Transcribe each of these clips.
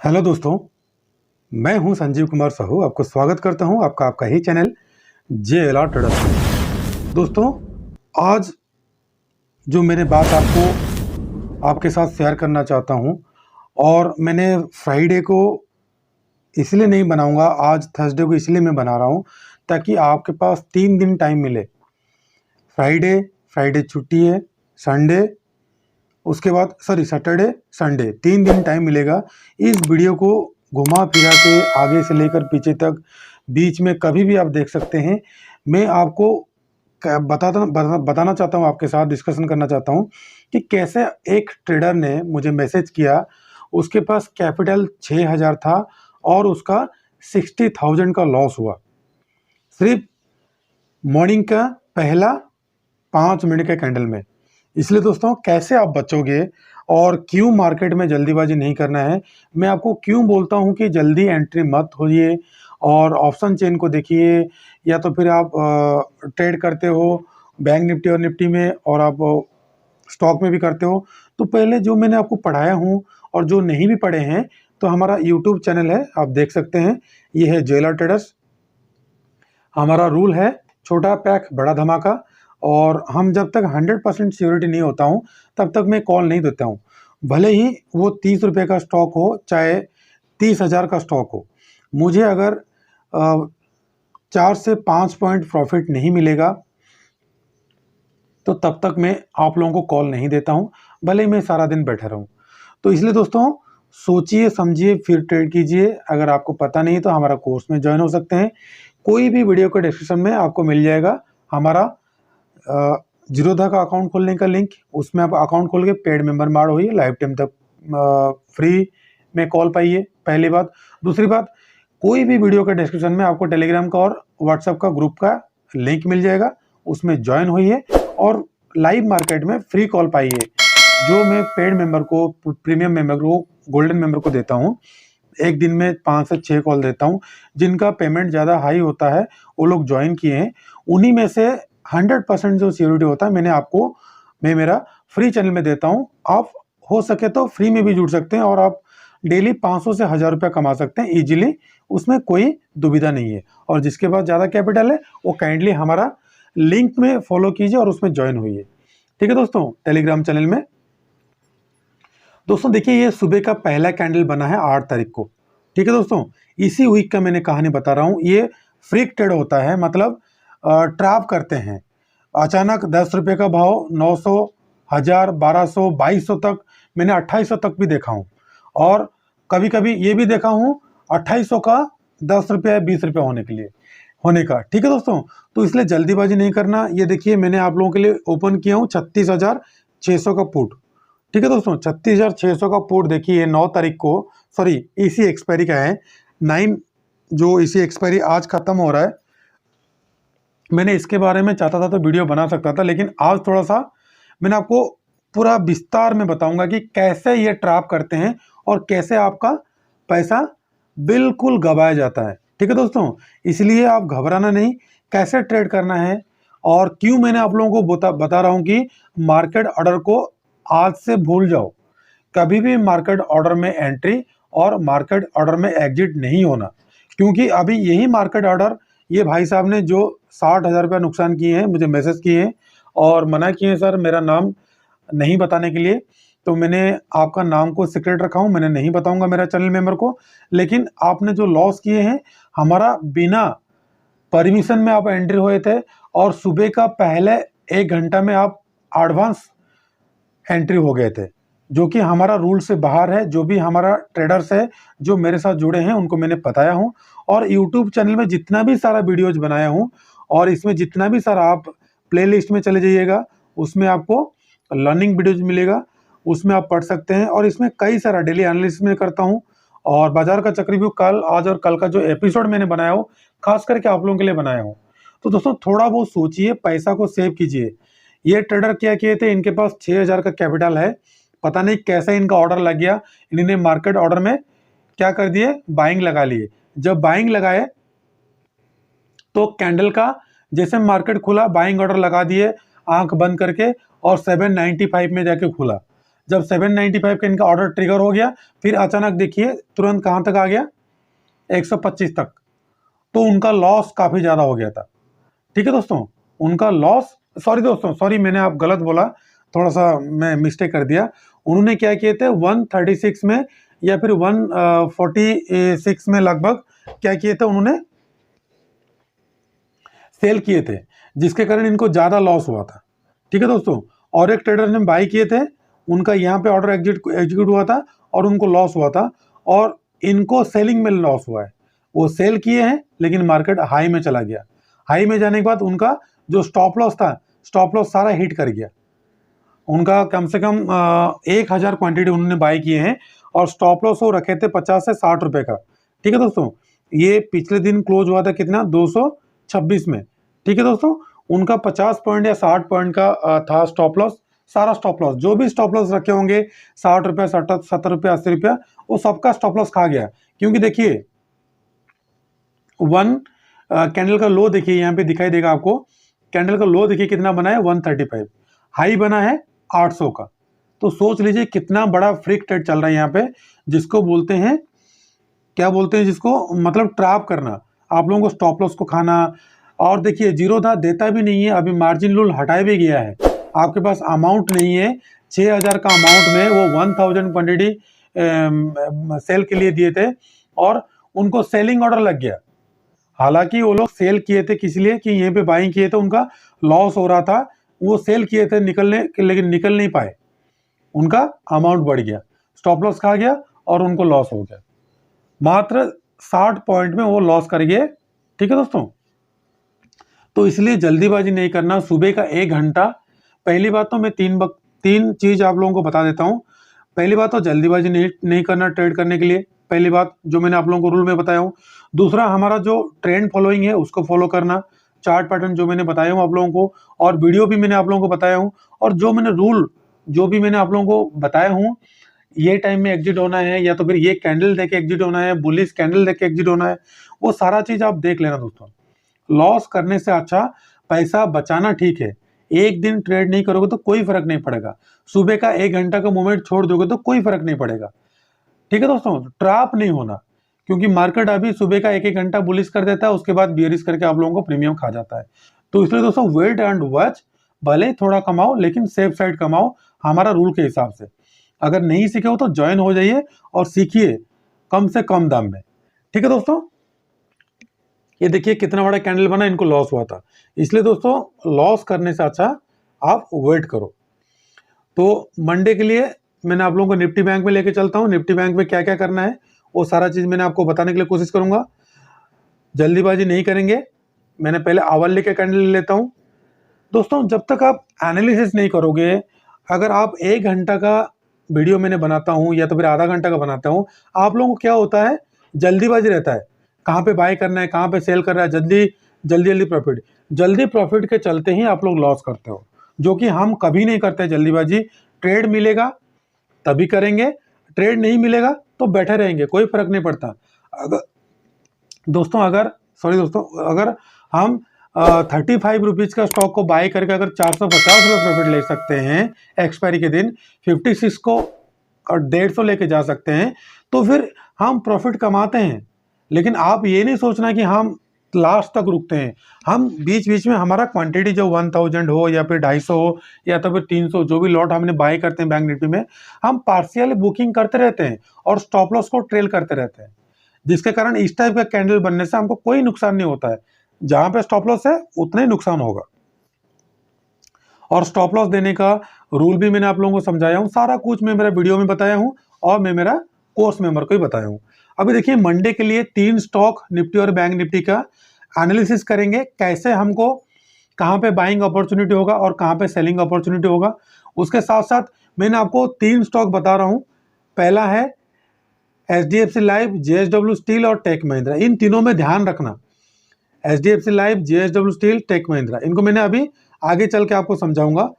Hello दोस्तों, मैं हूं संजीव कुमार साहू। आपको स्वागत करता हूं आपका ही चैनल JLR ट्रेडर्स में। दोस्तों, आज जो मैंने बात आपके साथ शेयर करना चाहता हूं, और मैंने फ्राइडे को इसलिए नहीं बनाऊंगा, आज थर्सडे को इसलिए मैं बना रहा हूं ताकि आपके पास 3 दिन टाइम मिले। फ्राइडे छुट्टी है, संडे, उसके बाद सैटरडे संडे 3 दिन टाइम मिलेगा। इस वीडियो को घुमा फिरा के आगे से लेकर पीछे तक, बीच में कभी भी आप देख सकते हैं। मैं आपको बताना चाहता हूं, आपके साथ डिस्कशन करना चाहता हूं कि कैसे एक ट्रेडर ने मुझे मैसेज किया। उसके पास कैपिटल 6000 था और उसका 60,000 का लॉस हुआ, सिर्फ मॉर्निंग का पहला 5 मिनट के कैंडल में। इसलिए दोस्तों, कैसे आप बचोगे और क्यों मार्केट में जल्दीबाजी नहीं करना है, मैं आपको क्यों बोलता हूं कि जल्दी एंट्री मत होइए और ऑप्शन चेन को देखिए। या तो फिर आप ट्रेड करते हो बैंक निफ्टी और निफ्टी में, और आप स्टॉक में भी करते हो, तो पहले जो मैंने आपको पढ़ाया हूँ, और जो नहीं भी पढ़े हैं तो हमारा यूट्यूब चैनल है, आप देख सकते हैं। ये है JLR ट्रेडर्स। हमारा रूल है छोटा पैक बड़ा धमाका, और हम जब तक 100% श्योरिटी नहीं होता हूँ तब तक मैं कॉल नहीं देता हूँ। भले ही वो 30 रुपये का स्टॉक हो, चाहे 30,000 का स्टॉक हो, मुझे अगर 4 से 5 पॉइंट प्रॉफिट नहीं मिलेगा तो तब तक मैं आप लोगों को कॉल नहीं देता हूँ, भले ही मैं सारा दिन बैठा रहूँ। तो इसलिए दोस्तों, सोचिए समझिए फिर ट्रेड कीजिए। अगर आपको पता नहीं तो हमारा कोर्स में ज्वाइन हो सकते हैं। कोई भी वीडियो के डिस्क्रिप्शन में आपको मिल जाएगा हमारा जीरोधा का अकाउंट खोलने का लिंक। उसमें आप अकाउंट खोल के पेड मेंबर मार होइए, लाइफ टाइम तक फ्री में कॉल पाइए, पहली बात। दूसरी बात, कोई भी वीडियो के डिस्क्रिप्शन में आपको टेलीग्राम का और व्हाट्सएप का ग्रुप का लिंक मिल जाएगा, उसमें ज्वाइन होइए और लाइव मार्केट में फ्री कॉल पाइए। जो मैं पेड मेंबर को, प्रीमियम मेंबर को, गोल्डन मेंबर को देता हूँ, एक दिन में 5 से 6 कॉल देता हूँ। जिनका पेमेंट ज़्यादा हाई होता है वो लोग ज्वाइन किए हैं, उन्हीं में से 100% जो सिक्योरिटी होता है मैं मेरा फ्री चैनल में देता हूँ। आप हो सके तो फ्री में भी जुड़ सकते हैं और आप डेली 500 से 1000 रुपया कमा सकते हैं इजीली, उसमें कोई दुविधा नहीं है। और जिसके पास ज़्यादा कैपिटल है वो काइंडली हमारा लिंक में फॉलो कीजिए और उसमें ज्वाइन होइए, ठीक है दोस्तों, टेलीग्राम चैनल में। दोस्तों देखिए, ये सुबह का पहला कैंडल बना है 8 तारीख को, ठीक है दोस्तों। इसी वीक का मैंने कहानी बता रहा हूँ। ये फ्रीक ट्रेड होता है, मतलब ट्रैप करते हैं। अचानक 10 रुपये का भाव 900, 1000, 1200, 2200 तक, मैंने 2800 तक भी देखा हूँ, और कभी कभी ये भी देखा हूँ 2800 का 10 रुपये 20 रुपये होने का, ठीक है दोस्तों। तो इसलिए जल्दीबाजी नहीं करना। ये देखिए, मैंने आप लोगों के लिए ओपन किया हूँ 36,600 का पुट, ठीक है दोस्तों। 36,600 का पुट देखिए 9 तारीख को, सॉरी इसी एक्सपायरी का है 9, जो इसी एक्सपायरी आज खत्म हो रहा है। मैंने इसके बारे में चाहता था तो वीडियो बना सकता था, लेकिन आज थोड़ा सा मैंने आपको पूरा विस्तार में बताऊंगा कि कैसे ये ट्रैप करते हैं और कैसे आपका पैसा बिल्कुल गवाया जाता है, ठीक है दोस्तों। इसलिए आप घबराना नहीं, कैसे ट्रेड करना है। और क्यों मैंने आप लोगों को बता रहा हूँ कि मार्केट ऑर्डर को आज से भूल जाओ, कभी भी मार्केट ऑर्डर में एंट्री और मार्केट ऑर्डर में एग्जिट नहीं होना। क्योंकि अभी यही मार्केट ऑर्डर ये भाई साहब ने जो 60,000 रुपये नुकसान किए हैं, मुझे मैसेज किए हैं और मना किए हैं सर मेरा नाम नहीं बताने के लिए। तो मैंने आपका नाम को सीक्रेट रखा हूँ, मैंने नहीं बताऊंगा मेरा चैनल मेंबर को। लेकिन आपने जो लॉस किए हैं, हमारा बिना परमिशन में आप एंट्री हुए थे, और सुबह का पहले 1 घंटा में आप एडवांस एंट्री हो गए थे, जो कि हमारा रूल से बाहर है। जो भी हमारा ट्रेडर्स है जो मेरे साथ जुड़े हैं उनको मैंने बताया हूँ, और यूट्यूब चैनल में जितना भी सारा वीडियोज बनाया हूँ, और इसमें जितना भी सारा, आप प्लेलिस्ट में चले जाइएगा, उसमें आपको लर्निंग वीडियोज मिलेगा, उसमें आप पढ़ सकते हैं। और इसमें कई सारा डेली एनालिसिस में करता हूँ, और बाजार का चक्रव्यूह कल, आज और कल का जो एपिसोड मैंने बनाया हो, खास करके आप लोगों के लिए बनाया हूँ। तो दोस्तों, थोड़ा बहुत सोचिए, पैसा को सेव कीजिए। ये ट्रेडर क्या किए थे, इनके पास 6000 का कैपिटल है, पता नहीं कैसे इनका ऑर्डर लग गया। इन्होंने मार्केट ऑर्डर में क्या कर दिए, बाइंग लगा लिए। जब बाइंग लगाए तो कैंडल का जैसे मार्केट खुला, बाइंग ऑर्डर लगा दिए आंख बंद करके, और 795 में जाके खुला। जब 795 का इनका ऑर्डर ट्रिगर हो गया, फिर अचानक देखिए तुरंत कहाँ तक आ गया, 125 तक। तो उनका लॉस काफ़ी ज़्यादा हो गया था। ठीक है दोस्तों, उनका लॉस, सॉरी दोस्तों, सॉरी मैंने आप गलत बोला, थोड़ा सा मैं मिस्टेक कर दिया। उन्होंने क्या किए थे, 136 में या फिर 146 में लगभग क्या किए थे, उन्होंने सेल किए थे, जिसके कारण इनको ज़्यादा लॉस हुआ था। ठीक है दोस्तों, और एक ट्रेडर ने बाई किए थे, उनका यहाँ पे ऑर्डर एग्जीक्यूट हुआ था और उनको लॉस हुआ था, और इनको सेलिंग में लॉस हुआ है। वो सेल किए हैं लेकिन मार्केट हाई में चला गया। हाई में जाने के बाद उनका जो स्टॉप लॉस था, स्टॉप लॉस सारा हिट कर गया। उनका कम से कम 1000 क्वांटिटी उन्होंने बाई किए हैं और स्टॉप लॉस वो रखे थे 50 से 60 रुपए का। ठीक है दोस्तों, ये पिछले दिन क्लोज हुआ था कितना, 226 में। ठीक है दोस्तों, उनका 50 पॉइंट या 60 पॉइंट का था स्टॉप लॉस। सारा स्टॉप लॉस, जो भी स्टॉप लॉस रखे होंगे 60 रुपया, 70 रुपया, 80 रुपया, वो सबका स्टॉप लॉस खा गया। क्योंकि देखिए कैंडल का लो देखिए, यहाँ पे दिखाई देगा आपको, कैंडल का लो देखिए कितना बना है, 135, हाई बना है 800 का। तो सोच लीजिए कितना बड़ा फ्रिक ट्रेड चल रहा है यहाँ पे, जिसको बोलते हैं, क्या बोलते हैं जिसको, मतलब ट्रैप करना, आप लोगों को स्टॉप लॉस को खाना। और देखिए जीरो था, देता भी नहीं है, अभी मार्जिन लोल हटाया भी गया है। आपके पास अमाउंट नहीं है, 6000 का अमाउंट में वो 1000 क्वांटिटी सेल के लिए दिए थे और उनको सेलिंग ऑर्डर लग गया। हालांकि वो लोग सेल किए थे किस लिए, कि यहीं पे बाइंग किए थे, उनका लॉस हो रहा था, वो सेल किए थे निकलने, लेकिन निकल नहीं पाए, उनका अमाउंट बढ़ गया, स्टॉप लॉस खा गया और उनको लॉस हो गया। मात्र 60 पॉइंट में वो लॉस कर गए। ठीक है दोस्तों, तो इसलिए जल्दीबाजी नहीं करना। सुबह का 1 घंटा, पहली बात तो मैं तीन चीज आप लोगों को बता देता हूँ। पहली बात तो जल्दीबाजी नहीं करना ट्रेड करने के लिए, पहली बात जो मैंने आप लोगों को रूल में बताया हूँ। दूसरा, हमारा जो ट्रेंड फॉलोइंग है उसको फॉलो करना, चार्ट पैटर्न जो मैंने बताया हूँ आप लोगों को, और वीडियो भी मैंने आप लोगों को बताया हूँ, और जो मैंने रूल जो भी मैंने आप लोगों को बताया हूँ, ये टाइम में एग्जिट होना है, या तो फिर ये कैंडल देके एग्जिट होना है, बुलिश कैंडल देके एग्जिट होना है, वो सारा चीज आप देख लेना दोस्तों। लॉस करने से अच्छा पैसा बचाना ठीक है। एक दिन ट्रेड नहीं करोगे तो कोई फर्क नहीं पड़ेगा, सुबह का 1 घंटा का मूवमेंट छोड़ दोगे तो कोई फर्क नहीं पड़ेगा। ठीक है दोस्तों, ट्रैप नहीं होना, क्योंकि मार्केट अभी सुबह का 1 घंटा बुलिश कर देता है, उसके बाद बियरिश करके आप लोगों को प्रीमियम खा जाता है। तो इसलिए दोस्तों वेट एंड वॉच, भले थोड़ा कमाओ लेकिन सेफ साइड कमाओ, हमारा रूल के हिसाब से। अगर नहीं सीखे हो तो ज्वाइन हो जाइए और सीखिए कम से कम दाम में। ठीक है दोस्तों, ये देखिए कितना बड़ा कैंडल बना, इनको लॉस हुआ था। इसलिए दोस्तों लॉस करने से अच्छा आप वेट करो। तो मंडे के लिए मैंने आप लोगों को निफ्टी बैंक में लेके चलता हूँ। निफ्टी बैंक में क्या क्या करना है वो सारा चीज़ मैंने आपको बताने के लिए कोशिश करूंगा। जल्दीबाजी नहीं करेंगे। मैंने पहले आवरली के कैंडल ले लेता हूँ। दोस्तों जब तक आप एनालिसिस नहीं करोगे, अगर आप 1 घंटा का वीडियो मैंने बनाता हूँ या तो फिर आधा घंटा का बनाता हूँ, आप लोगों को क्या होता है, जल्दीबाजी रहता है, कहाँ पे बाय करना है, कहाँ पे सेल करना है, जल्दी प्रॉफिट, जल्दी प्रॉफिट के चलते ही आप लोग लॉस करते हो, जो कि हम कभी नहीं करते जल्दीबाजी। ट्रेड मिलेगा तभी करेंगे, ट्रेड नहीं मिलेगा तो बैठे रहेंगे, कोई फर्क नहीं पड़ता। अगर हम 35 रुपीज़ का स्टॉक को बाय करके अगर 450 रुपये प्रॉफिट ले सकते हैं एक्सपायरी के दिन, 56 को 150 लेके जा सकते हैं, तो फिर हम प्रॉफिट कमाते हैं। लेकिन आप ये नहीं सोचना कि हम लास्ट तक रुकते हैं। हम बीच बीच में हमारा क्वांटिटी जो 1000 हो या फिर 250 हो या तो फिर 300, जो भी लॉट हमने बाय करते हैं बैंक निफ्टी में, हम पार्शियल बुकिंग करते रहते हैं और स्टॉप लॉस को ट्रेल करते रहते हैं, जिसके कारण इस टाइप का कैंडल बनने से हमको कोई नुकसान नहीं होता है। जहां पे स्टॉप लॉस है उतना ही नुकसान होगा। और स्टॉप लॉस देने का रूल भी मैंने आप लोगों को समझाया हूँ, सारा कुछ मैं मेरा वीडियो में बताया हूँ और मैं मेरा कोर्स मेंबर को ही बताया हूँ। अभी देखिए मंडे के लिए 3 स्टॉक निफ्टी और बैंक निफ्टी का एनालिसिस करेंगे, कैसे हमको कहाँ पे बाइंग अपॉर्चुनिटी होगा और कहाँ पे सेलिंग अपॉर्चुनिटी होगा। उसके साथ साथ मैंने आपको 3 स्टॉक बता रहा हूँ। पहला है HDFC लाइफ, JSW स्टील और टेक महिंद्रा। इन तीनों में ध्यान रखना, HDFC life, JSW steel, tech Mahindra, इनको मैंने अभी आगे चल के आपको समझाऊंगा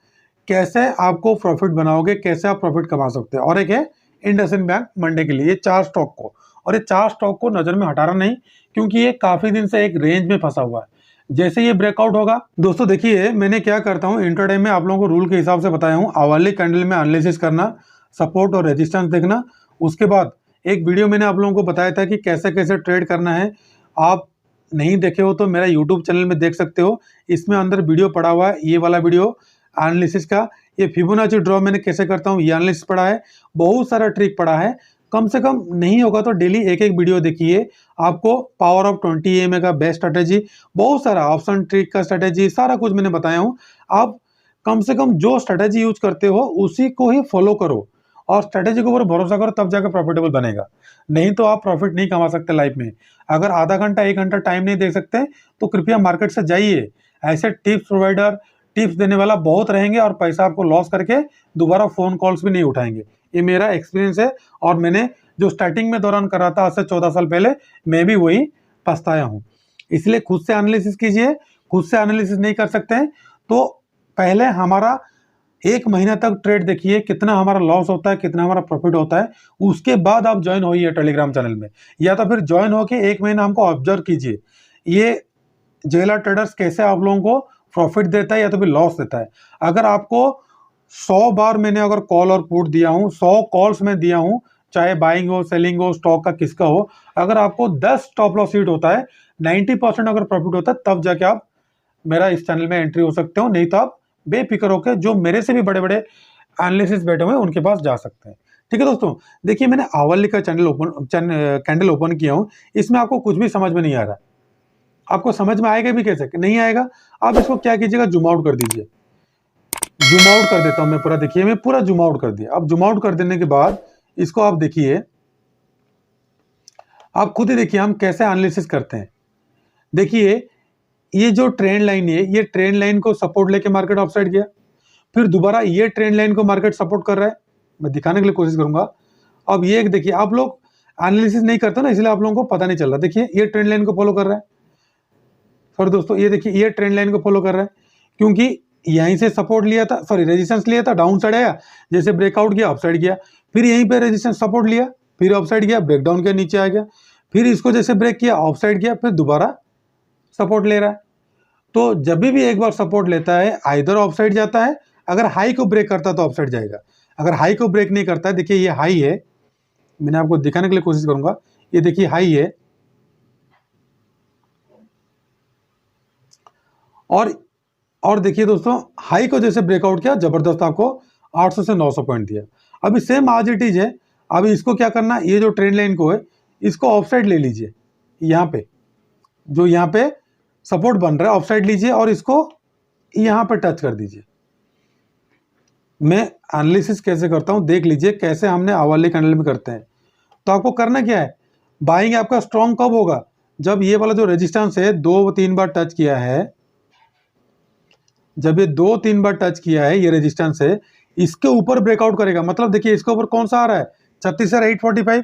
कैसे आपको प्रॉफिट बनाओगे, कैसे आप प्रॉफिट कमा सकते हैं। और एक है इंडसइंड बैंक मंडे के लिए। ये 4 स्टॉक को, और ये 4 स्टॉक को नजर में हटाना नहीं, क्योंकि ये काफी दिन से एक रेंज में फंसा हुआ है। जैसे ये ब्रेकआउट होगा दोस्तों, देखिए मैंने क्या करता हूँ इंट्राडे में आप लोगों को रूल के हिसाब से बताया हूँ, आवरली कैंडल में एनालिसिस करना, सपोर्ट और रेजिस्टेंस देखना। उसके बाद एक वीडियो मैंने आप लोगों को बताया था कि कैसे कैसे ट्रेड करना है। आप नहीं देखे हो तो मेरा यूट्यूब चैनल में देख सकते हो, इसमें अंदर वीडियो पड़ा हुआ है, ये वाला वीडियो एनालिसिस का। ये फिबोनाची ड्रॉ मैंने कैसे करता हूँ ये एनालिसिस पड़ा है, बहुत सारा ट्रिक पड़ा है। कम से कम नहीं होगा तो डेली एक एक वीडियो देखिए, आपको पावर ऑफ 20 EMA का बेस्ट स्ट्रेटेजी, बहुत सारा ऑप्शन ट्रिक का स्ट्रेटेजी, सारा कुछ मैंने बताया हूँ। आप कम से कम जो स्ट्रेटेजी यूज करते हो उसी को ही फॉलो करो और स्ट्रेटेजी के ऊपर भरोसा करो, तब जाकर प्रॉफिटेबल बनेगा। नहीं तो आप प्रॉफिट नहीं कमा सकते लाइफ में। अगर आधा घंटा 1 घंटा टाइम नहीं दे सकते तो कृपया मार्केट से जाइए। ऐसे टिप्स प्रोवाइडर, टिप्स देने वाला बहुत रहेंगे और पैसा आपको लॉस करके दोबारा फोन कॉल्स भी नहीं उठाएंगे। ये मेरा एक्सपीरियंस है और मैंने जो स्टार्टिंग में दौरान करा था आज से 14 साल पहले, मैं भी वही पछताया हूँ। इसलिए खुद से एनालिसिस कीजिए। खुद से एनालिसिस नहीं कर सकते हैं तो पहले हमारा 1 महीना तक ट्रेड देखिए, कितना हमारा लॉस होता है, कितना हमारा प्रॉफिट होता है। उसके बाद आप ज्वाइन होइए टेलीग्राम चैनल में, या तो फिर ज्वाइन होके 1 महीना हमको ऑब्जर्व कीजिए ये जेला ट्रेडर्स कैसे आप लोगों को प्रॉफिट देता है या तो फिर लॉस देता है। अगर आपको 100 बार मैंने अगर कॉल और पुट दिया हूँ, 100 कॉल्स में दिया हूँ, चाहे बाइंग हो, सेलिंग हो, स्टॉक का किसका हो, अगर आपको 10 स्टॉप लॉस हिट होता है, 90% अगर प्रॉफिट होता है, तब जाके आप मेरा इस चैनल में एंट्री हो सकते हो। नहीं तो आप बेफिक्र होकर जो मेरे से भी बड़े बड़े एनालिसिस बैठे हुए हैं उनके पास जा सकते हैं। ठीक है दोस्तों, देखिए मैंने आवली का कैंडल ओपन किया हूँ, इसमें आपको कुछ भी समझ में नहीं आ रहा है। आपको समझ में आएगा भी कैसे, नहीं आएगा। आप इसको क्या कीजिएगा, जूम आउट कर दीजिए। जूम आउट कर देता हूं मैं पूरा, देखिए मैं पूरा जूम आउट कर दिया। अब जूम आउट कर देने के बाद इसको आप देखिए, आप खुद ही देखिए हम कैसे एनालिसिस करते हैं। देखिए ये जो ट्रेंड लाइन है, ये ट्रेंड लाइन को सपोर्ट लेके मार्केट अपसाइड गया, फिर दोबारा ये ट्रेंड लाइन को मार्केट सपोर्ट कर रहा है। मैं दिखाने के लिए कोशिश करूंगा। अब ये देखिए, आप लोग एनालिसिस नहीं करते ना, इसलिए आप लोगों को पता नहीं चल रहा। देखिए ये ट्रेंड लाइन को फॉलो कर रहा है। सॉरी दोस्तों, ये देखिए ये ट्रेंड लाइन को फॉलो कर रहा है, क्योंकि यहीं से सपोर्ट लिया था, सॉरी रेजिस्टेंस लिया था, डाउन साइड आया, जैसे ब्रेकआउट किया अपसाइड गया, फिर यहीं पे रेजिस्टेंस सपोर्ट लिया, फिर अपसाइड गया, ब्रेकडाउन के नीचे आ गया, फिर इसको जैसे ब्रेक किया अपसाइड गया, फिर दोबारा सपोर्ट ले रहा है। तो जब भी एक बार सपोर्ट लेता है आइदर ऑफसाइड जाता है, अगर हाई को ब्रेक करता है तो ऑफसाइड जाएगा, अगर हाई को ब्रेक नहीं करता है, देखिए ये हाई है, मैंने आपको दिखाने के लिए कोशिश करूंगा, ये देखिए हाई है, और देखिए दोस्तों हाई को जैसे ब्रेकआउट किया, जबरदस्त आपको 800 से 900 पॉइंट दिया। अभी सेम आज इट इज है। अभी इसको क्या करना है, ये जो ट्रेंड लाइन को है इसको ऑफसाइड ले लीजिए, यहाँ पे जो यहाँ पे सपोर्ट बन रहा है ऑफसाइड लीजिए और इसको यहां पर टच कर दीजिए। मैं एनालिसिस कैसे करता हूं देख लीजिए, कैसे हमने आवली कैंडल में करते हैं। तो आपको करना क्या है, बाइंग आपका स्ट्रॉन्ग कब होगा, जब ये वाला जो रेजिस्टेंस है 2-3 बार टच किया है, जब ये 2-3 बार टच किया है, ये रेजिस्टेंस है, इसके ऊपर ब्रेकआउट करेगा। मतलब देखिए इसके ऊपर कौन सा आ रहा है, 36,845,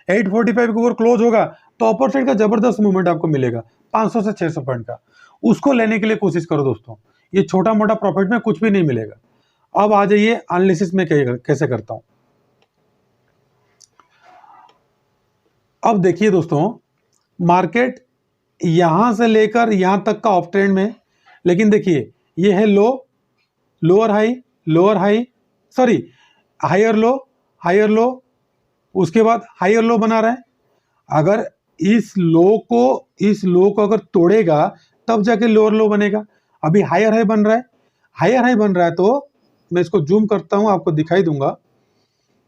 845 के ऊपर क्लोज होगा तो अपर साइड का जबरदस्त मूवमेंट आपको मिलेगा 500 से 600 पॉइंट का। उसको लेने के लिए कोशिश करो दोस्तों, ये छोटा मोटा प्रॉफिट में कुछ भी नहीं मिलेगा। अब आ जाइए एनालिसिस में कैसे करता हूं। अब देखिए दोस्तों, मार्केट यहां से लेकर यहां तक का ऑफ ट्रेंड में, लेकिन देखिए ये है low, lower high, lower high, sorry higher low, higher low, उसके बाद हायर लो बना रहा है। अगर इस लो को अगर तोड़ेगा तब जाके लोअर लो बनेगा। अभी हायर हाई बन रहा है, हायर हाई बन रहा है, तो मैं इसको जूम करता हूं, आपको दिखाई दूंगा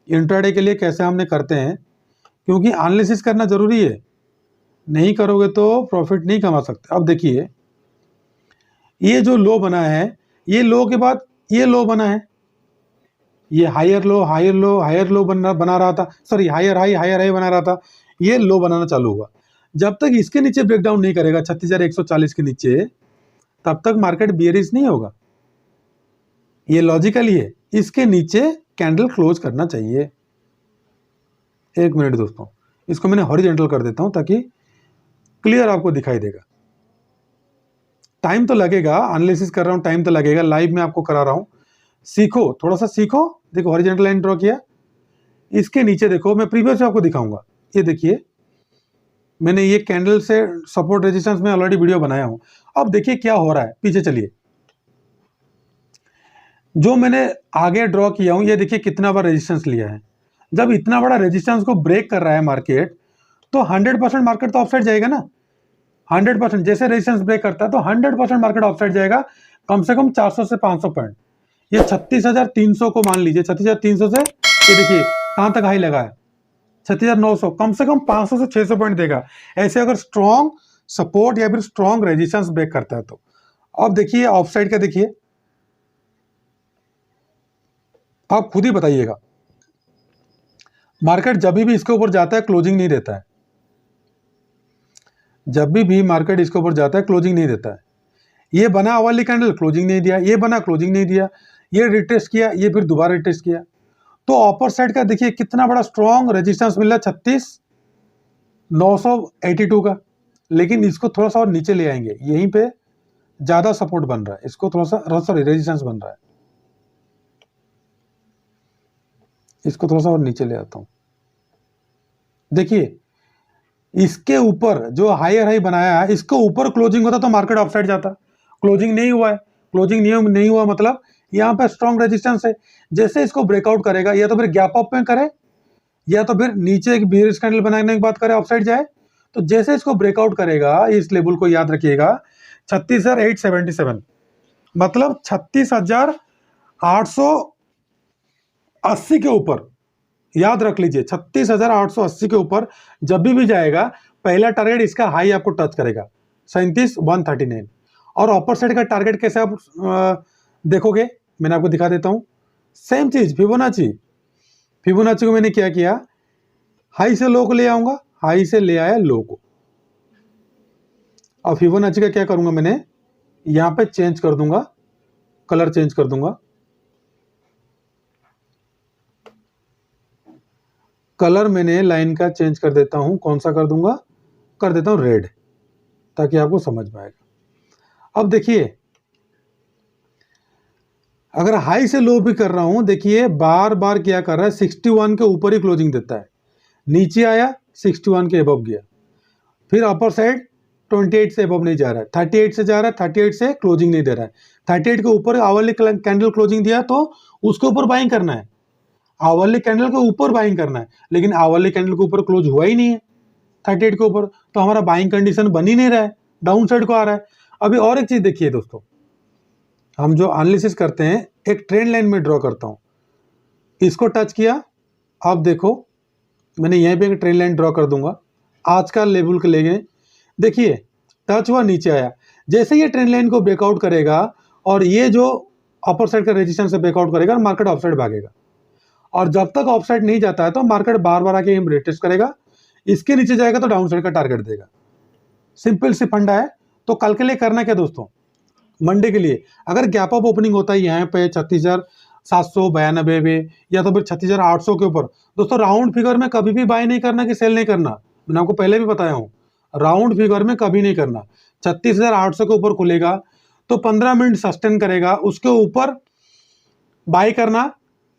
इंट्राडे के लिए कैसे हमने करते हैं, क्योंकि एनालिसिस करना जरूरी है, नहीं करोगे तो प्रॉफिट नहीं कमा सकते। अब देखिए ये जो लो बना है, ये लो के बाद ये लो बना है, ये higher low, higher low, higher low बना रहा था, सॉरी हायर हाई बना रहा था, ये लो बनाना चालू हुआ। जब तक इसके नीचे ब्रेकडाउन नहीं करेगा 36,140 के नीचे, तब तक मार्केट बियरिश नहीं होगा। ये लॉजिकल ही है, इसके नीचे कैंडल क्लोज करना चाहिए। 1 मिनट दोस्तों, इसको मैंने हॉरिजॉन्टल कर देता हूं ताकि क्लियर आपको दिखाई देगा। टाइम तो लगेगा, एनालिसिस कर रहा हूं, टाइम तो लगेगा, लाइव में आपको करा रहा हूं, सीखो, थोड़ा सा सीखो। देखो हॉरिजॉन्टल लाइन ड्रॉ किया, इसके नीचे देखो, मैं प्रीवियस आपको दिखाऊंगा। ये देखिए मैंने ये कैंडल से सपोर्ट रेजिस्टेंस में ऑलरेडी वीडियो बनाया हूं। अब देखिए क्या हो रहा है, पीछे चलिए। जो मैंने आगे ड्रॉ किया हूं, ये देखिए कितना बड़ा रेजिस्टेंस लिया है। जब इतना बड़ा रेजिस्टेंस को ब्रेक कर रहा है मार्केट, तो 100% मार्केट तो ऑफसाइड जाएगा ना। 100% जैसे रेजिस्टेंस ब्रेक करता है तो 100% मार्केट ऑफसाइड जाएगा, कम से कम 400 से 500 पॉइंट। ये 36,300 को मान लीजिए, 36,300 से ये देखिए कहां तक हाई लगा है 36,900, कम से कम 500 से 600 पॉइंट देगा ऐसे, अगर स्ट्रॉन्ग सपोर्ट या फिर स्ट्रॉन्ग रेजिस्टेंस ब्रेक करता है तो। अब देखिए ऑफसाइड का, देखिए आप खुद ही बताइएगा, मार्केट जब भी इसके ऊपर जाता है क्लोजिंग नहीं देता है, जब भी मार्केट इसके ऊपर जाता है क्लोजिंग नहीं देता है। ये बना वाली कैंडल क्लोजिंग नहीं दिया, ये बना क्लोजिंग नहीं दिया, ये रिटेस्ट किया, ये फिर दोबारा रिटेस्ट किया। तो अपर साइड का देखिए कितना बड़ा स्ट्रॉन्ग रेजिस्टेंस मिल रहा है 36,982 का, लेकिन इसको थोड़ा सा और नीचे ले आएंगे, यहीं पे ज्यादा सपोर्ट बन रहा है, इसको थोड़ा सा सॉरी रेजिस्टेंस बन रहा है, इसको थोड़ा सा और नीचे ले आता हूं। देखिए इसके ऊपर जो हायर हाई बनाया है, इसके ऊपर क्लोजिंग होता तो मार्केट अपसाइड जाता, क्लोजिंग नहीं हुआ है, क्लोजिंग नहीं हुआ मतलब यहाँ पे स्ट्रॉन्ग रेजिस्टेंस है। जैसे इसको ब्रेकआउट करेगा, या तो फिर गैप अप में करे, या तो फिर नीचे एक बेयरिश कैंडल बनाने की बात करे अपसाइड जाए। तो जैसे इसको ब्रेकआउट करेगा, इस लेवल को याद रखिएगा 36,877, मतलब 36,880 के ऊपर, याद रख लीजिए 36,880 के ऊपर जब भी जाएगा, पहला टारगेट इसका हाई आपको टच करेगा 37,139। और अपर साइड का टारगेट कैसे आप देखोगे, मैंने आपको दिखा देता हूं। सेम चीज फिबोनाची को मैंने क्या किया, हाई से लो को ले आऊंगा, हाई से ले आया लो को। और फिबोनाची का क्या करूंगा, मैंने यहां पे चेंज कर दूंगा, कलर चेंज कर दूंगा, कलर मैंने लाइन का चेंज कर देता हूं। कौन सा कर दूंगा, कर देता हूं रेड, ताकि आपको समझ में आएगा। अब देखिए अगर हाई से लो भी कर रहा हूं, देखिए बार बार क्या कर रहा है, 61 के ऊपर ही क्लोजिंग देता है, नीचे आया 61 के अबव गया, फिर अपर साइड 28 से अबव नहीं जा रहा है, 38 से जा रहा है, 38 से क्लोजिंग नहीं दे रहा है, 38 के ऊपर आवरली कैंडल क्लोजिंग दिया तो उसके ऊपर बाइंग करना है, आवरली कैंडल के ऊपर बाइंग करना है, लेकिन आवरली कैंडल के ऊपर क्लोज हुआ ही नहीं है 38 के ऊपर, तो हमारा बाइंग कंडीशन बन ही नहीं रहा है, डाउन साइड को आ रहा है। अभी और एक चीज देखिए दोस्तों, हम जो एनालिसिस करते हैं एक ट्रेंड लाइन में ड्रॉ करता हूं, इसको टच किया, आप देखो मैंने यहीं पे एक ट्रेंड लाइन ड्रॉ कर दूंगा, आज का लेवल के लेंगे, देखिए टच हुआ, नीचे आया, जैसे ये ट्रेंड लाइन को ब्रेकआउट करेगा और ये जो अपर साइड का रेजिस्टेंस से ब्रेकआउट करेगा, मार्केट ऑफ साइड भागेगा। और जब तक ऑफ साइड नहीं जाता है तो मार्केट बार बार आके रिटेस्ट करेगा, इसके नीचे जाएगा तो डाउन साइड का टारगेट देगा। सिंपल सी फंडा है। तो कल के लिए करना क्या दोस्तों, मंडे के लिए अगर गैप अप ओपनिंग होता है यहाँ पे 36,792 में, या तो फिर 36,800 के ऊपर, दोस्तों राउंड फिगर में कभी भी बाय नहीं करना कि सेल नहीं करना, मैंने आपको पहले भी बताया हूँ, राउंड फिगर में कभी नहीं करना। 36,800 के ऊपर खुलेगा तो 15 मिनट सस्टेन करेगा, उसके ऊपर बाय करना,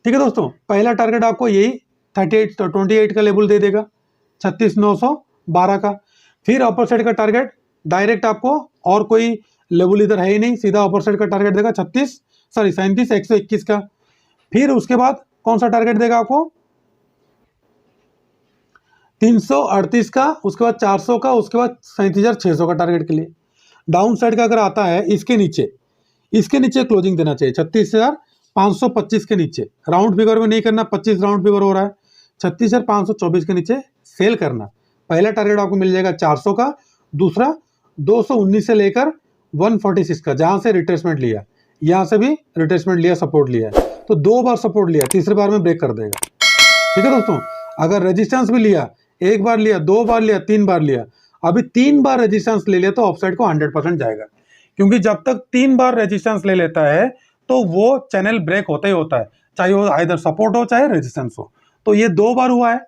ठीक है दोस्तों। पहला टारगेट आपको यही 28 का लेवल दे देगा, 36,912 का। फिर अपर साइड का टारगेट डायरेक्ट आपको, और कोई लेवल इधर है ही नहीं, सीधा अपर साइड का टारगेट देगा 37,121 का। फिर उसके बाद कौन सा टारगेट देगा आपको, 338 का, उसके बाद 400 का, उसके बाद 37,600 का टारगेट के लिए। डाउन साइड का अगर आता है इसके नीचे क्लोजिंग देना चाहिए 36,525 के नीचे, राउंड फिगर में नहीं करना, 25 राउंड फिगर हो रहा है, 36,524 के नीचे सेल करना। पहला टारगेट आपको मिल जाएगा 400 का, दूसरा 219 से लेकर 146 का, जहां से रिट्रेसमेंट लिया, यहां से भी रिट्रेसमेंट लिया, सपोर्ट लिया, तो 2 बार सपोर्ट लिया, तीसरे बार में ब्रेक कर देगा, ठीक है दोस्तों। अगर रेजिस्टेंस भी लिया, 1 बार लिया, 2 बार लिया, 3 बार लिया, अभी 3 बार रेजिस्टेंस ले लिया तो ऑफसाइड को 100% जाएगा, क्योंकि जब तक 3 बार रेजिस्टेंस ले लेता है तो वो चैनल ब्रेक होता ही होता है, चाहे वो आइदर सपोर्ट हो चाहे रेजिस्टेंस हो। तो ये 2 बार हुआ है,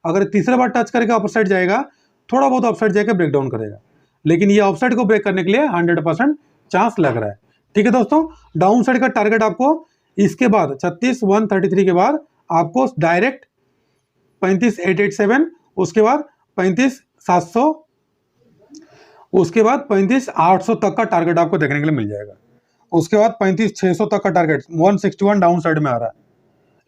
अगर तीसरे बार टच करके अपर साइड जाएगा, थोड़ा बहुत अपसाइड जाकर ब्रेक डाउन करेगा, लेकिन ये ऑफसाइड को ब्रेक करने के लिए 100% चांस लग रहा है, ठीक है दोस्तों। डाउन साइड का टारगेट आपको इसके बाद 36,133 के बाद आपको डायरेक्ट 35,887, उसके बाद 35,700, उसके बाद 35,800 तक का टारगेट आपको देखने के लिए मिल जाएगा। उसके बाद 35,600 तक का टारगेट 161 डाउन साइड में आ रहा है,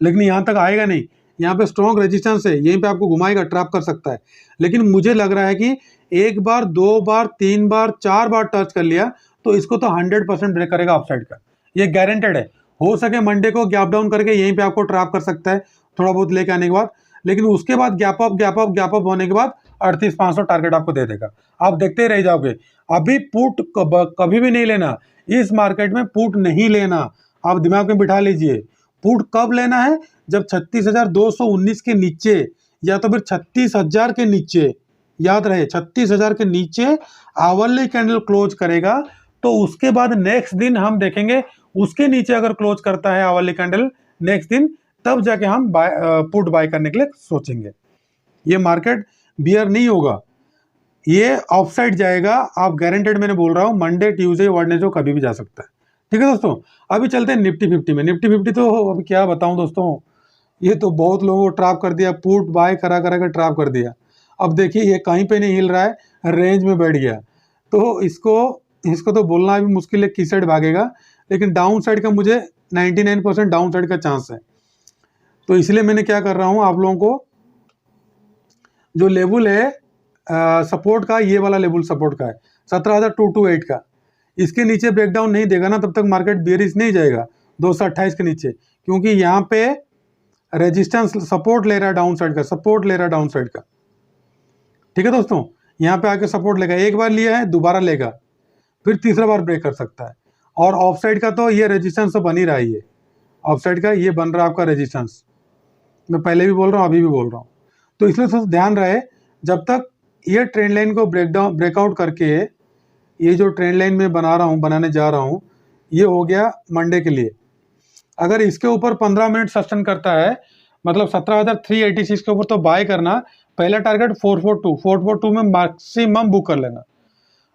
लेकिन यहाँ तक आएगा नहीं। यहाँ पे स्ट्रॉन्ग रेजिस्टेंस है, यहीं पे आपको घुमाएगा, ट्रैप कर सकता है। लेकिन मुझे लग रहा है कि एक बार, दो बार, तीन बार, चार बार टच कर लिया तो इसको तो 100% ब्रेक करेगा अपसाइड का, ये गारंटेड है। हो सके मंडे को गैप डाउन करके यहीं पे आपको ट्रैप कर सकता है थोड़ा बहुत लेके आने के बाद, लेकिन उसके बाद gap up gap up gap up होने के बाद 38,500 टारगेट आपको दे देगा। आप देखते ही रह जाओगे। अभी पुट कभी भी नहीं लेना, इस मार्केट में पुट नहीं लेना, आप दिमाग में बिठा लीजिए। पुट कब लेना है? जब 36,219 के नीचे या तो फिर 36,000 के नीचे, याद रहे 36,000 के नीचे आवरली कैंडल क्लोज करेगा, तो उसके बाद नेक्स्ट दिन हम देखेंगे उसके नीचे अगर क्लोज करता है आवरली कैंडल नेक्स्ट दिन, तब जाके हम पुट बाय करने के लिए सोचेंगे। ये मार्केट बियर नहीं होगा, ये ऑफसाइड जाएगा, आप गारंटेड मैंने बोल रहा हूँ। मंडे, ट्यूसडे, वेडनेसडे कभी भी जा सकता है। ठीक है दोस्तों, अभी चलते हैं निफ्टी 50 में। निफ्टी 50 तो अभी क्या बताऊं दोस्तों, ये तो बहुत लोगों को ट्रैप कर दिया, पुट बाय करा करा कर ट्रैप कर दिया। अब देखिए ये कहीं पे नहीं हिल रहा है, रेंज में बैठ गया, तो इसको तो बोलना भी मुश्किल है किस साइड भागेगा, लेकिन डाउन साइड का मुझे 99% डाउन साइड का चांस है। तो इसलिए मैंने क्या कर रहा हूँ, आप लोगों को जो लेवल है सपोर्ट का, ये वाला लेवल सपोर्ट का है 17,228 का, इसके नीचे ब्रेकडाउन नहीं देगा ना तब तक मार्केट बेरिश नहीं जाएगा 228 के नीचे, क्योंकि यहाँ पे रेजिस्टेंस सपोर्ट ले रहा है डाउन साइड का, सपोर्ट ले रहा है डाउन साइड का। ठीक है दोस्तों, यहाँ पे आके सपोर्ट लेगा, एक बार लिया है दोबारा लेगा, फिर तीसरा बार ब्रेक कर सकता है। और ऑफ साइड का तो ये रेजिस्टेंस तो बन ही रहा है, ये ऑफ साइड का ये बन रहा है आपका रेजिस्टेंस, मैं पहले भी बोल रहा हूँ अभी भी बोल रहा हूँ। तो इसलिए थोड़ा ध्यान रहे, जब तक ये ट्रेंड लाइन को ब्रेकआउट करके, ये जो ट्रेंड लाइन में बनाने जा रहा हूँ, ये हो गया मंडे के लिए। अगर इसके ऊपर 15 मिनट सस्टेन करता है, मतलब 17,386 के ऊपर, तो बाय करना। पहला टारगेट 442 में मैक्सिमम बुक कर लेना।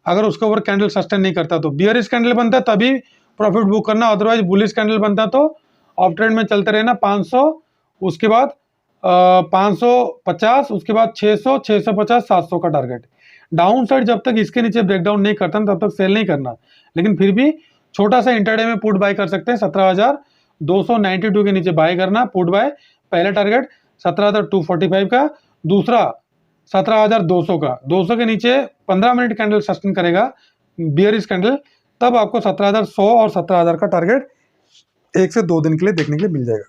अगर उसके ऊपर कैंडल सस्टेन नहीं करता तो बियरिश कैंडल बनता है तभी प्रॉफिट बुक करना, अदरवाइज बुलिश कैंडल बनता है तो ऑफ ट्रेंड में चलते रहना। 500, उसके बाद 550, उसके बाद 600, 650, 700 का टारगेट। डाउन साइड जब तक इसके नीचे ब्रेकडाउन नहीं करता तब तक सेल नहीं करना, लेकिन फिर भी छोटा सा इंटरडे में पुट बाय कर सकते हैं। 17,292 के नीचे बाय करना पुट बाय। पहला टारगेट 17,245 का, दूसरा 17,200 का। 200 के नीचे 15 मिनट कैंडल सस्टेन करेगा बियरिश कैंडल, तब आपको 17,100 और 17,000 का टारगेट 1 से 2 दिन के लिए देखने के लिए मिल जाएगा।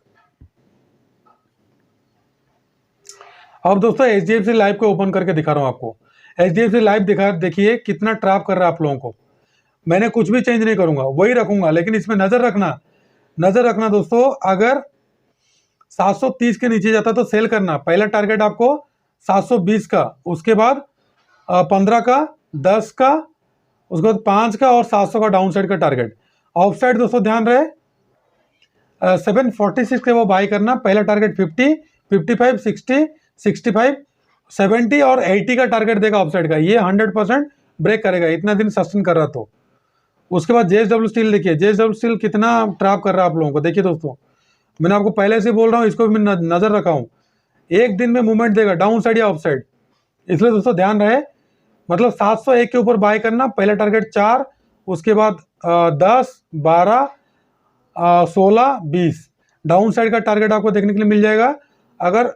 अब दोस्तों HDFC लाइव को ओपन करके दिखा रहा हूं आपको। HDFC लाइव देखिए कितना ट्रैप कर रहा है आप लोगों को। मैंने कुछ भी चेंज नहीं करूंगा, वही रखूंगा, लेकिन इसमें नजर रखना दोस्तों। अगर 730 के नीचे जाता तो सेल करना। पहला टारगेट आपको 720 का, उसके बाद 15 का, 10 का, उसके बाद 5 का और 700 का डाउन साइड का टारगेट। ऑफ साइड दोस्तों ध्यान रहे 746 के वो बाय करना। पहला टारगेट 50, 55, 60, 65, 70 और 80 का टारगेट देगा ऑफ साइड का। ये 100% ब्रेक करेगा, इतना दिन सस्टेन कर रहा तो। उसके बाद JSW स्टील देखिए, JSW स्टील कितना ट्रैप कर रहा है आप लोगों को। देखिए दोस्तों, मैंने आपको पहले से बोल रहा हूँ, इसको भी मैं नजर रखा हूँ, एक दिन में मूवमेंट देगा डाउन साइड या ऑफ साइड। इसलिए दोस्तों ध्यान रहे, मतलब 701 के ऊपर बाय करना। पहला टारगेट 4, उसके बाद 10, 12, 16, 20 डाउन साइड का टारगेट आपको देखने के लिए मिल जाएगा। अगर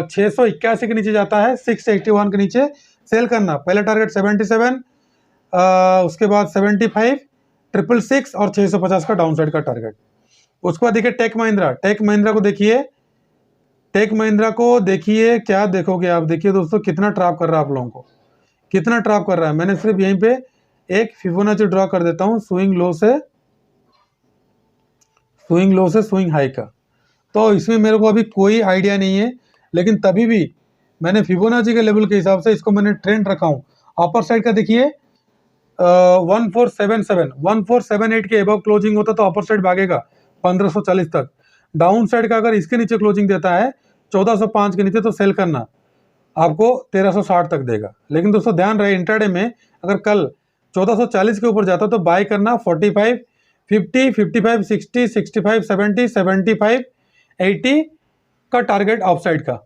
681 के नीचे जाता है, 681 के नीचे सेल करना। पहला टारगेट 77, उसके बाद 75, 666 और 650 का डाउन साइड का टारगेट। उसके बाद देखिए टेक महिंद्रा को देखिए, टेक महिंद्रा को देखिए, क्या देखोगे आप। देखिए दोस्तों कितना ट्रैप कर रहा है आप लोगों को, कितना ट्रैप कर रहा है। मैंने सिर्फ यहीं पे एक फिबोनाची ड्रॉ कर देता हूं, स्विंग लो से स्विंग हाई का। तो इसमें मेरे को अभी कोई आइडिया नहीं है, लेकिन तभी भी मैंने फिबोनाची के लेवल के हिसाब से इसको मैंने ट्रेंड रखा हूँ। अपर साइड का देखिए 1477, 1478 के एबव क्लोजिंग होता तो अपर साइड भागेगा 1540 तक। डाउन साइड का अगर इसके नीचे क्लोजिंग देता है 1405 के नीचे तो सेल करना, आपको 1360 तक देगा। लेकिन दोस्तों ध्यान रहे, इंट्राडे में अगर कल 1440 के ऊपर जाता तो बाय करना। 45, 50, 55, 60, 65, 70, 75, 80 का टारगेट ऑफ साइड का,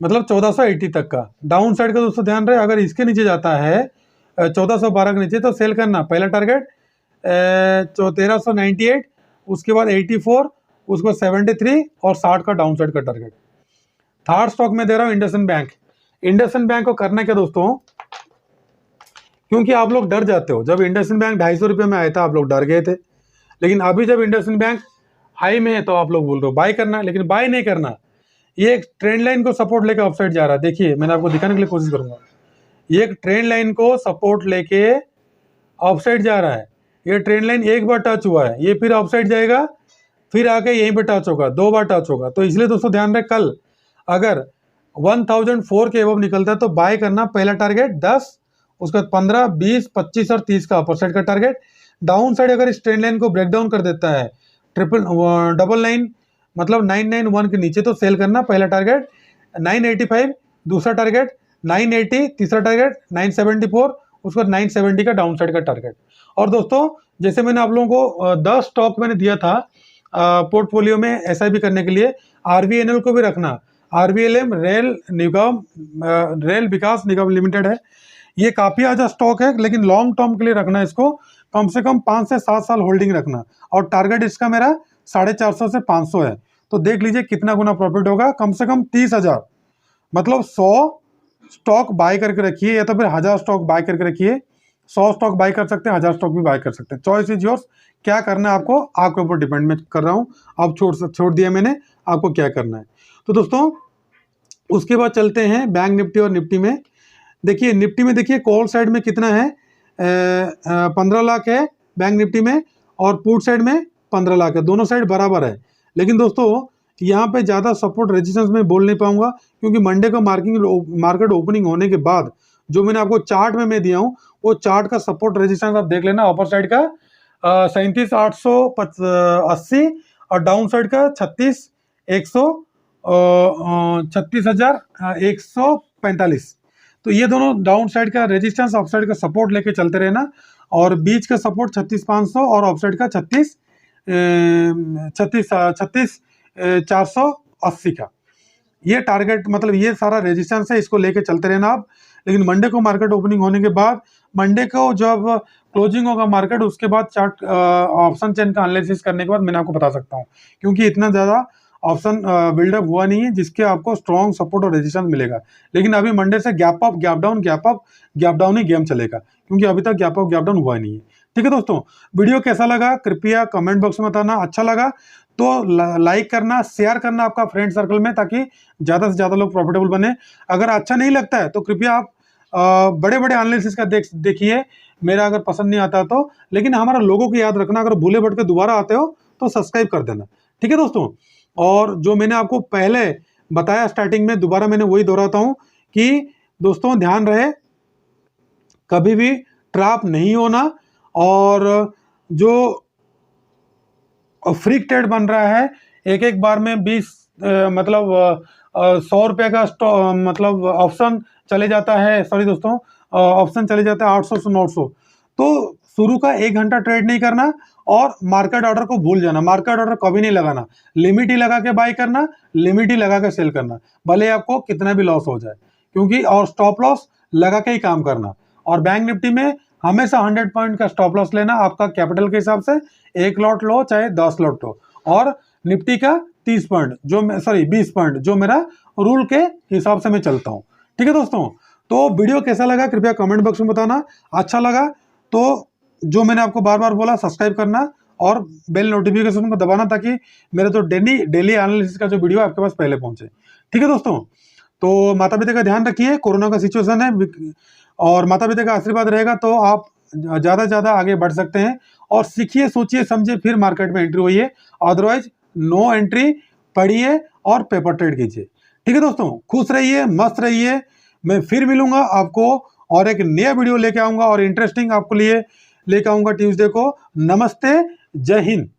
मतलब 1480 तक का। डाउन साइड का दोस्तों ध्यान रहे, अगर इसके नीचे जाता है 1412 के नीचे तो सेल करना। पहला टारगेट 1398, उसके बाद 84, उसके बाद 73 और 60 का डाउन साइड का टारगेट। थर्ड स्टॉक में दे रहा हूँ इंडसइंड बैंक। इंडसइंड बैंक को करना क्या दोस्तों, क्योंकि आप लोग डर जाते हो, जब इंडसइंड बैंक 250 रुपये में आया था आप लोग डर गए थे, लेकिन अभी जब इंडसइंड बैंक हाई में है तो आप लोग बोल रहे हो बाय करना, लेकिन बाय नहीं करना। ये एक ट्रेंड लाइन को सपोर्ट लेकर अपसाइड जा रहा है। देखिए मैंने आपको दिखाने के लिए कोशिश करूंगा, ये एक ट्रेंड लाइन को सपोर्ट लेके अपसाइड जा रहा है। ये ट्रेंड लाइन एक बार टच हुआ है, ये फिर अपसाइड जाएगा, फिर आके यहीं पे टच होगा, 2 बार टच होगा। तो इसलिए दोस्तों ध्यान रखें, कल अगर 1004 के एबव निकलता है तो बाय करना। पहला टारगेट 10, उसके बाद 15, 20, 25 और 30 का अपर साइड का टारगेट। डाउन साइड अगर इस ट्रेंड लाइन को ब्रेक डाउन कर देता है 999 मतलब 991 के नीचे तो सेल करना। पहला टारगेट 985, दूसरा टारगेट 980, तीसरा टारगेट 974, उसके बाद 970 का डाउन साइड का टारगेट। और दोस्तों जैसे मैंने आप लोगों को 10 स्टॉक मैंने दिया था पोर्टफोलियो में एसआईपी करने के लिए, आरवीएनएल को भी रखना। आरवीएलएम रेल विकास निगम लिमिटेड है, ये काफी अच्छा स्टॉक है, लेकिन लॉन्ग टर्म के लिए रखना, इसको कम से कम 5 से 7 साल होल्डिंग रखना। और टारगेट इसका मेरा 450 से 500 है। तो देख लीजिए कितना गुना प्रॉफिट होगा, कम से कम 30,000, मतलब 100 स्टॉक बाय करके रखिए, या तो फिर 1000 स्टॉक बाय करके रखिए। 100 स्टॉक बाय कर सकते हैं, 1000 स्टॉक भी बाय कर सकते हैं। चॉइस इज योर्स, क्या करना है आपको, आपके ऊपर डिपेंड मैं कर रहा हूँ। अब छोड़ दिया मैंने, आपको क्या करना है। तो दोस्तों उसके बाद चलते हैं बैंक निफ्टी और निफ्टी में। देखिए निफ्टी में देखिए कॉल साइड में कितना है, 15 लाख है बैंक निफ्टी में, और पुट साइड में 15 लाख है, दोनों साइड बराबर है। लेकिन दोस्तों यहाँ पे ज़्यादा सपोर्ट रेजिस्टेंस में बोल नहीं पाऊंगा, क्योंकि मंडे का मार्केट ओपनिंग होने के बाद जो मैंने आपको चार्ट में मैं दिया हूँ, वो चार्ट का सपोर्ट रेजिस्टेंस आप देख लेना। अपर साइड का 37,880 और डाउन साइड का 36,145। तो ये दोनों डाउन साइड का रेजिस्टेंस, अप साइड का सपोर्ट लेके चलते रहना। और बीच का सपोर्ट 36,500 और ऑफ साइड का 36,480 का, ये टारगेट मतलब ये सारा रेजिस्टेंस है, इसको लेके चलते रहना आप। लेकिन मंडे को मार्केट ओपनिंग होने के बाद, मंडे को जब क्लोजिंग होगा मार्केट, उसके बाद चार्ट ऑप्शन चेन का एनालिसिस करने के बाद मैंने आपको बता सकता हूँ, क्योंकि इतना ज़्यादा ऑप्शन बिल्डअप हुआ नहीं है जिसके आपको स्ट्रॉन्ग सपोर्ट और रेजिस्टेंस मिलेगा। लेकिन अभी मंडे से gap up gap down, gap up gap down ही गेम चलेगा, क्योंकि अभी तक गैप अप गैप डाउन हुआ नहीं है। ठीक है दोस्तों, वीडियो कैसा लगा कृपया कमेंट बॉक्स में बताना। अच्छा लगा तो लाइक करना, शेयर करना आपका फ्रेंड सर्कल में, ताकि ज़्यादा से ज़्यादा लोग प्रॉफिटेबल बने। अगर अच्छा नहीं लगता है तो कृपया आप बड़े बड़े एनालिसिस का देखिए, मेरा अगर पसंद नहीं आता तो। लेकिन हमारा लोगों को याद रखना, अगर भूले भटके दोबारा आते हो तो सब्सक्राइब कर देना। ठीक है दोस्तों, और जो मैंने आपको पहले बताया स्टार्टिंग में, दोबारा मैंने वही दोहराता हूँ कि दोस्तों ध्यान रहे, कभी भी ट्रैप नहीं होना। और जो फ्रीक ट्रेड बन रहा है, एक बार में 20 मतलब 100 रुपये का मतलब ऑप्शन चले जाता है, सॉरी दोस्तों ऑप्शन चले जाता है 800 से 900। तो शुरू का 1 घंटा ट्रेड नहीं करना, और मार्केट ऑर्डर को भूल जाना। मार्केट ऑर्डर कभी नहीं लगाना, लिमिट ही लगा के बाय करना, लिमिट ही लगा के सेल करना, भले आपको कितना भी लॉस हो जाए, क्योंकि और स्टॉप लॉस लगा के ही काम करना। और बैंक निफ्टी में हमेशा 100 पॉइंट का स्टॉप लॉस लेना, आपका कैपिटल के हिसाब से 1 लॉट लो चाहे 10 लॉट लो। और निफ्टी का 30 पॉइंट जो 20 पॉइंट जो मेरा रूल के हिसाब से मैं चलता हूँ। ठीक है दोस्तों, तो वीडियो कैसा लगा कृपया कमेंट बॉक्स में बताना। अच्छा लगा तो जो मैंने आपको बार बार बोला, सब्सक्राइब करना और बेल नोटिफिकेशन को दबाना, ताकि मेरे तो डेली एनालिसिस का जो वीडियो आपके पास पहले पहुंचे। ठीक है दोस्तों, तो माता पिता का ध्यान रखिए, कोरोना का सिचुएशन है, और माता पिता का आशीर्वाद रहेगा तो आप ज़्यादा से ज़्यादा आगे बढ़ सकते हैं। और सीखिए, सोचिए, समझिए, फिर मार्केट में एंट्री होइए, अदरवाइज नो एंट्री। पढ़िए और पेपर ट्रेड कीजिए। ठीक है दोस्तों, खुश रहिए, मस्त रहिए। मैं फिर मिलूंगा आपको और एक नया वीडियो लेके आऊंगा, और इंटरेस्टिंग आपको लिए लेके आऊंगा ट्यूसडे को। नमस्ते, जय हिंद।